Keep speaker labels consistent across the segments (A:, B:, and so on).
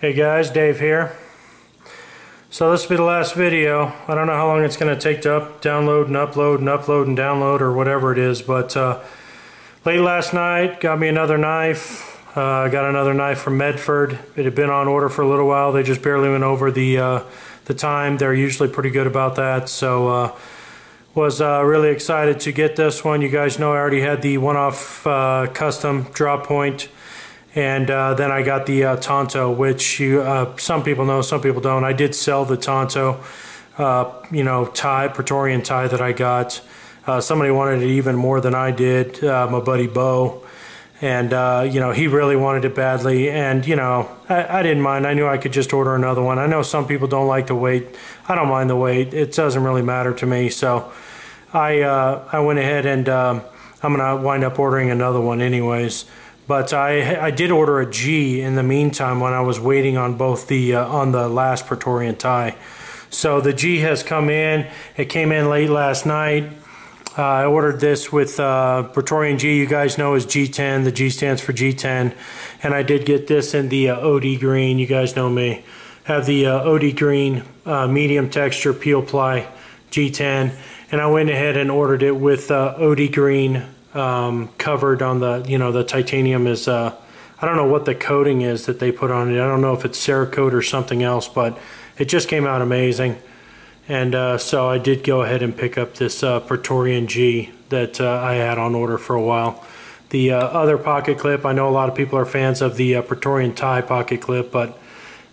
A: Hey guys, Dave here. So this will be the last video. I don't know how long it's going to take to download and upload and upload and download or whatever it is, but late last night got me another knife. I got another knife from Medford. It had been on order for a little while. They just barely went over the time. They're usually pretty good about that. So was really excited to get this one. You guys know I already had the one-off custom draw point. And then I got the Tonto, which some people know, some people don't. I did sell the Tonto, tie, Praetorian tie that I got. Somebody wanted it even more than I did, my buddy Bo. And, he really wanted it badly. And, I didn't mind. I knew I could just order another one. I know some people don't like the wait. I don't mind the wait. It doesn't really matter to me. So I went ahead and I'm going to wind up ordering another one anyways. But I did order a G in the meantime when I was waiting on both on the last Praetorian tie. So the G has come in. It came in late last night. I ordered this with Praetorian G. You guys know is G10. The G stands for G10. And I did get this in the OD green. You guys know me. Have the OD green medium texture peel ply G10. And I went ahead and ordered it with OD green. Covered on the titanium is I don't know what the coating is that they put on it. I don't know if it's Cerakote or something else, but it just came out amazing. And so I did go ahead and pick up this Praetorian G that I had on order for a while. The other pocket clip, I know a lot of people are fans of the Praetorian tie pocket clip, but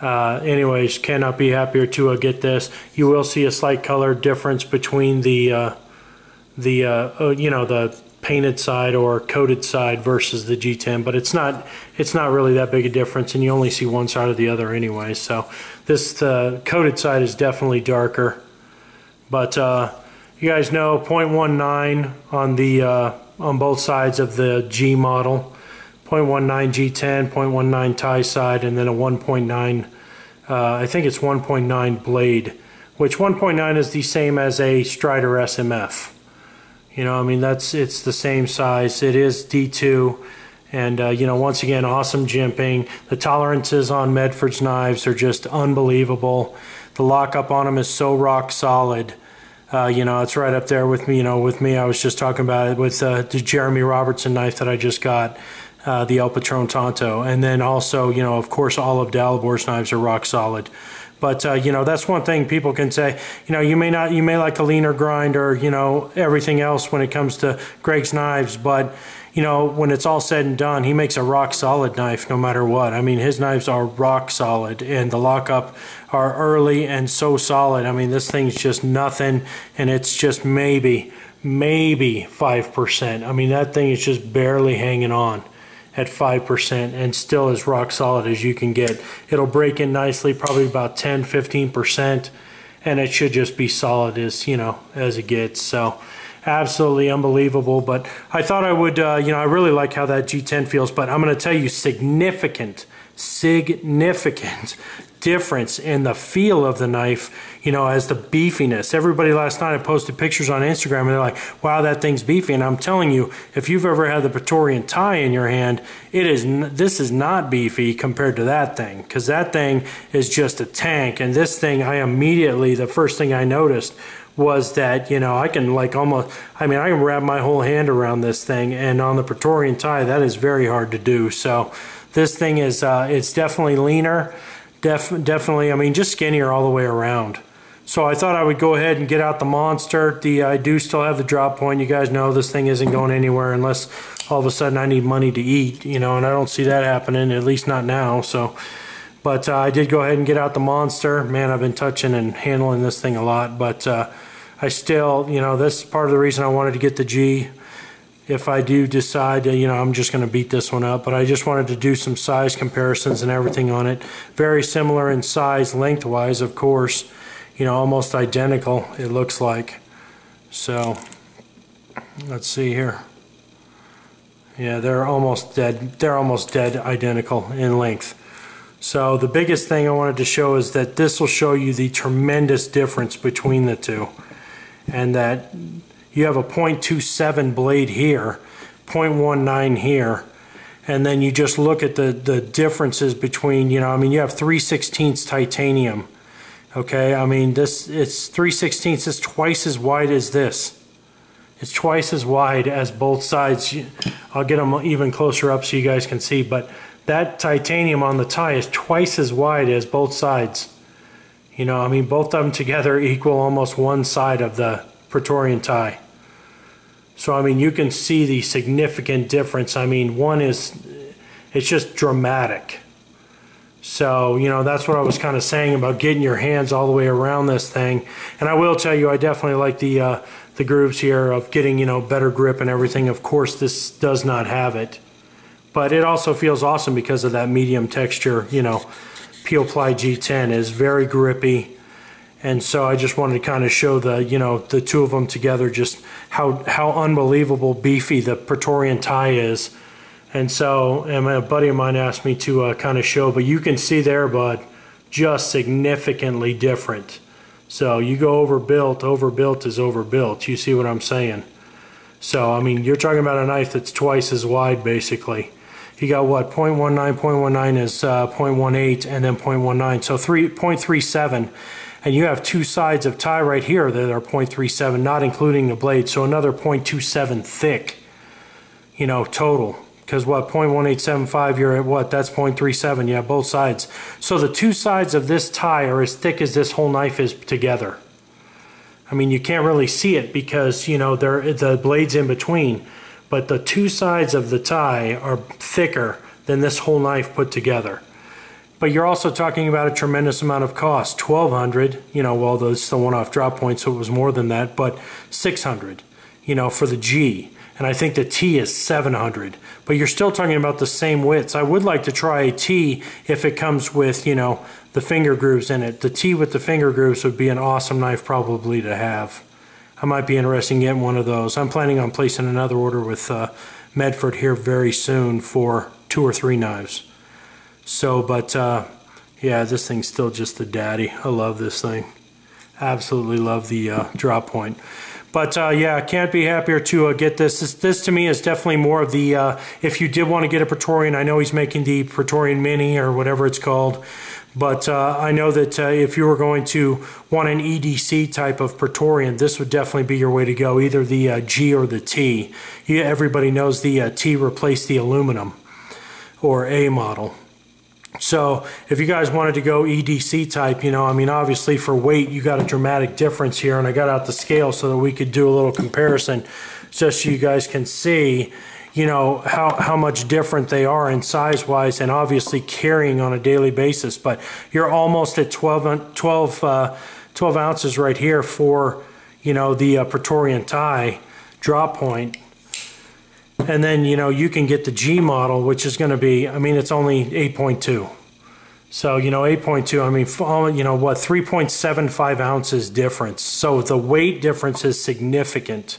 A: anyways, cannot be happier to get this. You will see a slight color difference between the painted side or coated side versus the G10, but it's not really that big a difference, and you only see one side or the other anyway. So the coated side is definitely darker, but you guys know 0.19 on the on both sides of the G model, 0.19 G10, 0.19 tie side, and then a 1.9 I think it's 1.9 blade, which 1.9 is the same as a Strider SMF. It's the same size. It is D2, and once again, awesome jimping. The tolerances on Medford's knives are just unbelievable. The lockup on them is so rock solid. It's right up there with me. With me, I was just talking about it with the Jeremy Robertson knife that I just got, the El Patron Tonto, and then also, of course, all of Dalibor's knives are rock solid. But, that's one thing people can say. You may like the leaner grind or, everything else when it comes to Greg's knives. But, when it's all said and done, he makes a rock solid knife no matter what. I mean, his knives are rock solid, and the lockup are early and so solid. I mean, this thing's just nothing, and it's just maybe 5%. I mean, that thing is just barely hanging on at 5% and still as rock solid as you can get. It'll break in nicely, probably about 10-15%, and it should just be solid as as it gets. So absolutely unbelievable. But I thought I would I really like how that G10 feels, but I'm going to tell you significant difference in the feel of the knife, as the beefiness. Everybody last night I posted pictures on Instagram and they're like, wow, that thing's beefy. And I'm telling you, if you've ever had the Praetorian tie in your hand, this is not beefy compared to that thing, because that thing is just a tank. And this thing, the first thing I noticed was that, I can I can wrap my whole hand around this thing, and on the Praetorian tie, that is very hard to do. So this thing is, it's definitely leaner. Definitely, just skinnier all the way around. So I thought I would go ahead and get out the monster. I do still have the drop point. You guys know this thing isn't going anywhere unless all of a sudden I need money to eat, and I don't see that happening, at least not now. So, but I did go ahead and get out the monster. Man, I've been touching and handling this thing a lot, but I still, this is part of the reason I wanted to get the G. If I do decide, I'm just going to beat this one up, but I just wanted to do some size comparisons and everything on it. Very similar in size, lengthwise, of course. Almost identical, it looks like. So, let's see here. Yeah, they're almost dead. They're almost dead identical in length. So the biggest thing I wanted to show is that this will show you the tremendous difference between the two, and that you have a .27 blade here, .19 here, and then you just look at the differences between, you know, I mean, you have 3/16 titanium. Okay, I mean, it's 3/16, it's twice as wide as this. It's twice as wide as both sides. I'll get them even closer up so you guys can see, but that titanium on the tie is twice as wide as both sides. You know, I mean, both of them together equal almost one side of the Praetorian tie. So, I mean, you can see the significant difference. I mean, one is, it's just dramatic. So, you know, that's what I was kind of saying about getting your hands all the way around this thing. And I will tell you, I definitely like the grooves here of getting, you know, better grip and everything. Of course, this does not have it. But it also feels awesome because of that medium texture, you know. Peel Ply G10 is very grippy. And so I just wanted to kind of show the, you know, the two of them together, just how unbelievable beefy the Praetorian tie is. And so, and a buddy of mine asked me to kind of show, but you can see there, bud, just significantly different. So you go overbuilt, overbuilt is overbuilt. You see what I'm saying? So, I mean, you're talking about a knife that's twice as wide, basically. You got what, 0.19, 0.19 is 0.18, and then 0.19, so 0.37. And you have two sides of tie right here that are 0.37, not including the blade, so another 0.27 thick, you know, total. Because what, 0.1875, you're at what, that's 0.37, yeah, both sides. So the two sides of this tie are as thick as this whole knife is together. I mean, you can't really see it because, you know, the blade's in between, but the two sides of the tie are thicker than this whole knife put together. But you're also talking about a tremendous amount of cost. $1,200, you know, well, that's the one-off drop point, so it was more than that, but $600, you know, for the G. And I think the T is $700. But you're still talking about the same widths. I would like to try a T if it comes with, you know, the finger grooves in it. The T with the finger grooves would be an awesome knife probably to have. I might be interested in getting one of those. I'm planning on placing another order with Medford here very soon for 2 or 3 knives. So, but yeah, this thing's still just the daddy. I love this thing. Absolutely love the drop point. But yeah, I can't be happier to get this. This to me is definitely more of the, if you did want to get a Praetorian, I know he's making the Praetorian Mini or whatever it's called. But I know that if you were going to want an EDC type of Praetorian, this would definitely be your way to go, either the G or the T. Everybody knows the T replaced the aluminum or A model. So if you guys wanted to go EDC type, you know, I mean, obviously for weight, you got a dramatic difference here, and I got out the scale so that we could do a little comparison just so you guys can see, you know, how much different they are in size-wise and obviously carrying on a daily basis. But you're almost at 12 ounces right here for, you know, the Praetorian tie drop point. And then, you know, you can get the G model, which is going to be, I mean, it's only 8.2. So, you know, 8.2, I mean, you know, what, 3.75 ounces difference. So the weight difference is significant.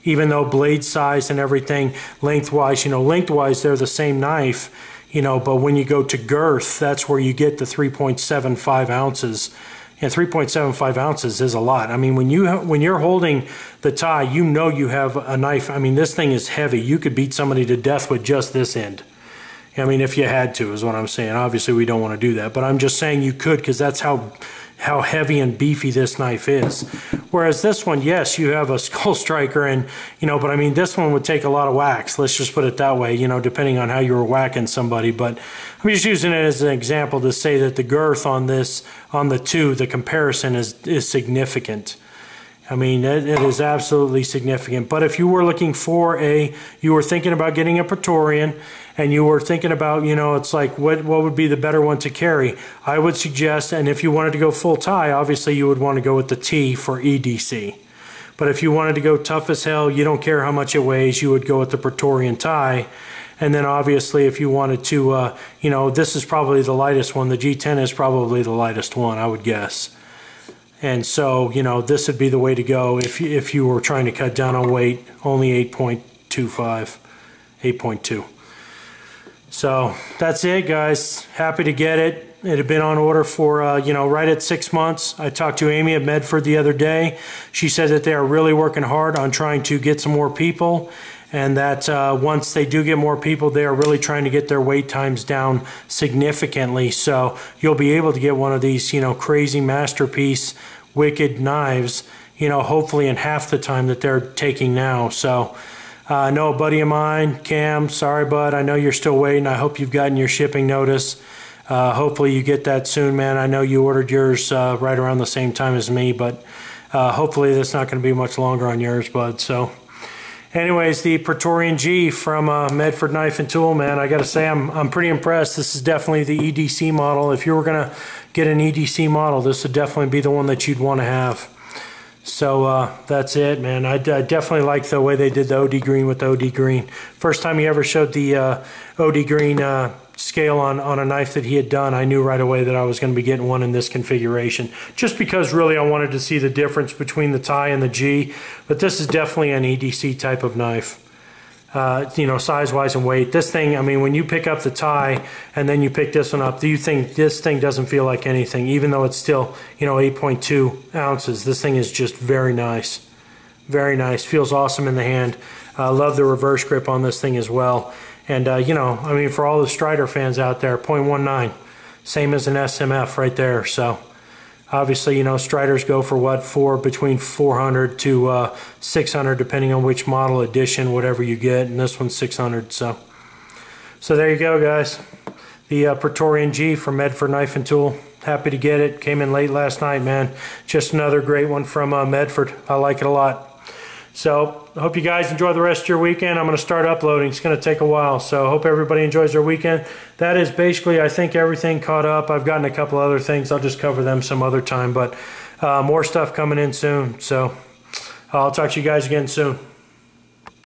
A: Even though blade size and everything, lengthwise, you know, lengthwise they're the same knife, you know, but when you go to girth, that's where you get the 3.75 ounces. And 3.75 ounces is a lot. I mean, when you're holding the tie, you know you have a knife. I mean, this thing is heavy. You could beat somebody to death with just this end. I mean, if you had to, is what I'm saying. Obviously, we don't want to do that. But I'm just saying you could, because that's how heavy and beefy this knife is. Whereas this one, yes, you have a skull striker, and, you know, but I mean, this one would take a lot of whacks. Let's just put it that way, you know, depending on how you were whacking somebody. But I'm just using it as an example to say that the girth on this, on the two, the comparison is significant. I mean, it is absolutely significant. But if you were looking for you were thinking about getting a Praetorian, and you were thinking about, you know, it's like, what would be the better one to carry? I would suggest, and if you wanted to go full tie, obviously you would want to go with the T for EDC. But if you wanted to go tough as hell, you don't care how much it weighs, you would go with the Praetorian tie. And then obviously if you wanted to, you know, this is probably the lightest one. The G10 is probably the lightest one, I would guess. And so, you know, this would be the way to go if you were trying to cut down on weight, only 8.25, 8.2. So that's it, guys. Happy to get it. It had been on order for, you know, right at 6 months. I talked to Amy at Medford the other day. She said that they are really working hard on trying to get some more people. and that once they do get more people, they are really trying to get their wait times down significantly. So you'll be able to get one of these, you know, crazy masterpiece wicked knives, you know, hopefully in half the time that they're taking now. So I know a buddy of mine, Cam, sorry bud, I know you're still waiting. I hope you've gotten your shipping notice. Hopefully you get that soon, man. I know you ordered yours right around the same time as me, but hopefully that's not going to be much longer on yours, bud. So anyways, the Praetorian G from Medford Knife and Tool, man, I got to say I'm pretty impressed. This is definitely the EDC model. If you were going to get an EDC model, this would definitely be the one that you'd want to have. So that's it, man. I definitely like the way they did the OD green with the OD green. First time he ever showed the OD green scale on a knife that he had done, I knew right away that I was going to be getting one in this configuration. Just because really I wanted to see the difference between the Ti and the G. But this is definitely an EDC type of knife. You know, size-wise and weight. This thing, I mean, when you pick up the Ti and then you pick this one up, do you think this thing doesn't feel like anything, even though it's still, you know, 8.2 ounces. This thing is just very nice. Very nice. Feels awesome in the hand. Love the reverse grip on this thing as well. And, you know, I mean, for all the Strider fans out there, 0.19. Same as an SMF right there. So obviously, you know, Striders go for what, between 400 to 600, depending on which model, edition, whatever you get, and this one's 600. So there you go, guys. The Praetorian G from Medford Knife and Tool. Happy to get it. Came in late last night, man. Just another great one from Medford. I like it a lot. So I hope you guys enjoy the rest of your weekend. I'm going to start uploading. It's going to take a while, so I hope everybody enjoys their weekend. That is basically, I think, everything caught up. I've gotten a couple other things. I'll just cover them some other time, but more stuff coming in soon. So I'll talk to you guys again soon.